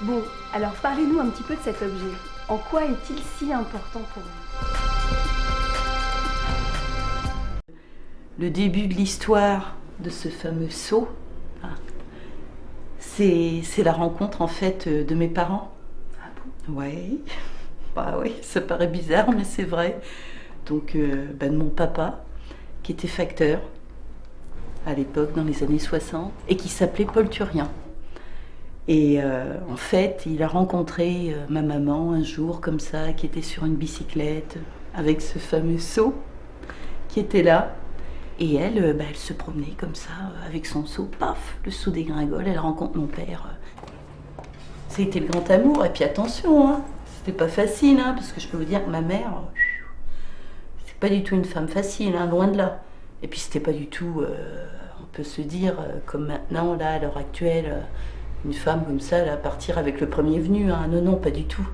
Bon, alors parlez-nous un petit peu de cet objet. En quoi est-il si important pour vous? Le début de l'histoire de ce fameux seau, c'est la rencontre en fait de mes parents. Ah bon? Ouais, bah oui, ça paraît bizarre, mais c'est vrai. Donc, de mon papa, qui était facteur à l'époque, dans les années 60, et qui s'appelait Paul Turien. Et en fait, il a rencontré ma maman un jour comme ça, qui était sur une bicyclette, avec ce fameux seau qui était là. Et elle, elle se promenait comme ça, avec son seau, paf, le seau dégringole, elle rencontre mon père. C'était le grand amour, et puis attention, hein, c'était pas facile, hein, parce que je peux vous dire que ma mère, c'est pas du tout une femme facile, hein, loin de là. Et puis c'était pas du tout, on peut se dire, comme maintenant, là, à l'heure actuelle, une femme comme ça, là, partir avec le premier venu, hein, non, non, pas du tout.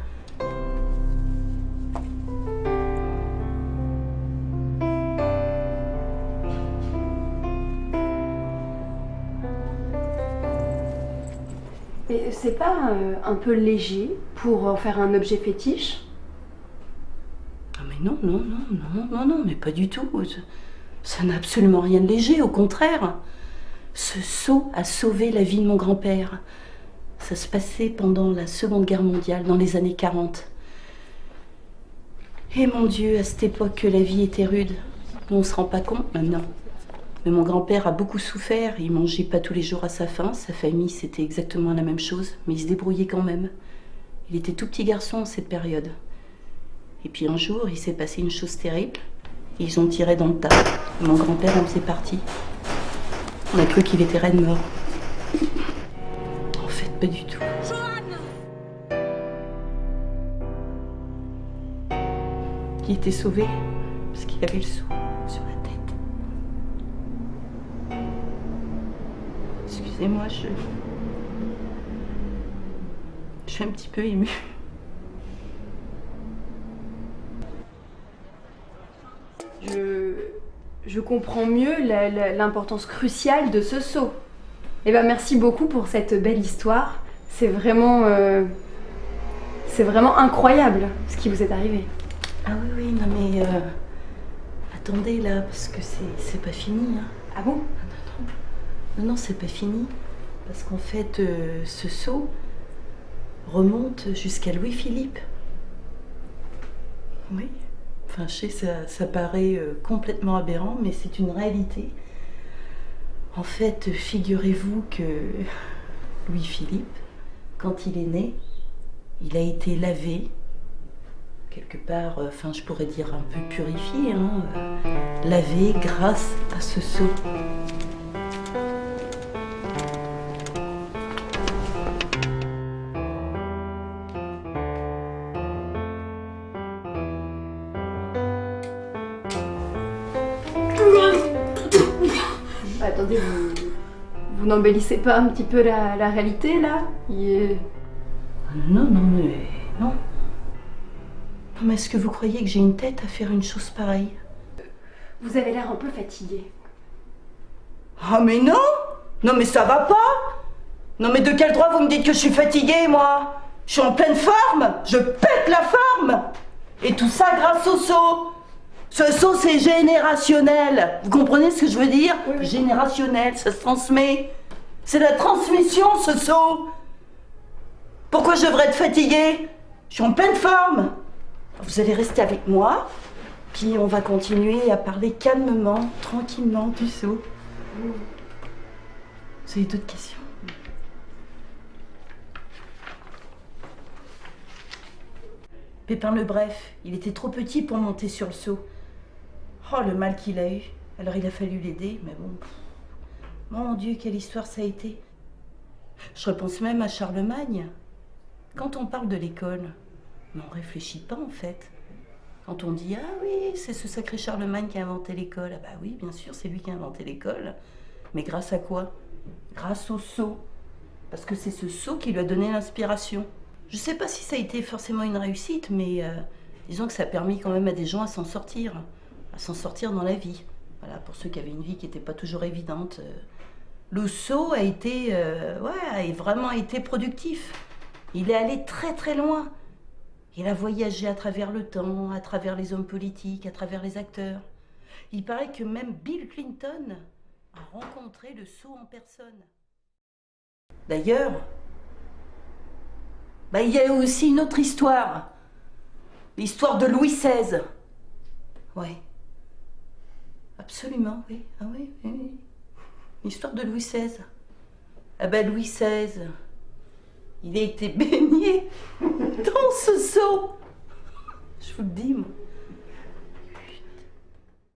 Mais c'est pas un peu léger pour en faire un objet fétiche? Ah mais non, non, non, non, non, non, mais pas du tout. Ça n'a absolument rien de léger, au contraire. Ce seau a sauvé la vie de mon grand-père. Ça se passait pendant la Seconde Guerre mondiale, dans les années 40. Et mon Dieu, à cette époque que la vie était rude. On ne se rend pas compte maintenant. Mais mon grand-père a beaucoup souffert, il mangeait pas tous les jours à sa faim, sa famille c'était exactement la même chose, mais il se débrouillait quand même. Il était tout petit garçon en cette période. Et puis un jour, il s'est passé une chose terrible, et ils ont tiré dans le tas. Et mon grand-père en faisait partie. On a cru qu'il était raide mort. En fait, pas du tout. Il était sauvé, parce qu'il avait le seau sur la tête. Excusez-moi, je suis un petit peu émue. Je comprends mieux l'importance cruciale de ce seau. Eh ben merci beaucoup pour cette belle histoire. C'est vraiment incroyable ce qui vous est arrivé. Ah oui, oui, non mais attendez là, parce que c'est pas fini. Hein. Ah bon? Non, non, c'est pas fini. Parce qu'en fait, ce seau remonte jusqu'à Louis-Philippe. Oui. Enfin, je sais, ça paraît complètement aberrant, mais c'est une réalité. En fait, figurez-vous que Louis-Philippe, quand il est né, il a été lavé, quelque part, enfin, je pourrais dire un peu purifié, hein, lavé grâce à ce seau. Attendez, vous n'embellissez pas un petit peu la réalité là? Non, non, mais non. Non, mais est-ce que vous croyez que j'ai une tête à faire une chose pareille? Vous avez l'air un peu fatigué. Ah mais non! Non mais ça va pas! Non mais de quel droit vous me dites que je suis fatiguée, moi? Je suis en pleine forme! Je pète la forme! Et tout ça grâce au seau! Ce seau, c'est générationnel! Vous comprenez ce que je veux dire? Oui, oui. Générationnel, ça se transmet! C'est la transmission, ce seau! Pourquoi je devrais être fatiguée? Je suis en pleine forme! Vous allez rester avec moi, puis on va continuer à parler calmement, tranquillement du seau. Vous avez d'autres questions? Pépin le Bref, il était trop petit pour monter sur le seau. Oh, le mal qu'il a eu. Alors il a fallu l'aider, mais bon... Mon Dieu, quelle histoire ça a été. Je repense même à Charlemagne. Quand on parle de l'école, mais on réfléchit pas en fait. Quand on dit « Ah oui, c'est ce sacré Charlemagne qui a inventé l'école », ah bah oui, bien sûr, c'est lui qui a inventé l'école. Mais grâce à quoi? Grâce au seau. Parce que c'est ce saut qui lui a donné l'inspiration. Je sais pas si ça a été forcément une réussite, mais disons que ça a permis quand même à des gens à s'en sortir dans la vie. Voilà, pour ceux qui avaient une vie qui n'était pas toujours évidente. Le saut a été, a vraiment été productif. Il est allé très très loin. Il a voyagé à travers le temps, à travers les hommes politiques, à travers les acteurs. Il paraît que même Bill Clinton a rencontré le saut en personne. D'ailleurs, il y a aussi une autre histoire. L'histoire de Louis XVI. Ouais. Absolument, oui. Ah oui, oui, oui. L'histoire de Louis XVI. Ah ben Louis XVI, il a été baigné dans ce seau. Je vous le dis, moi.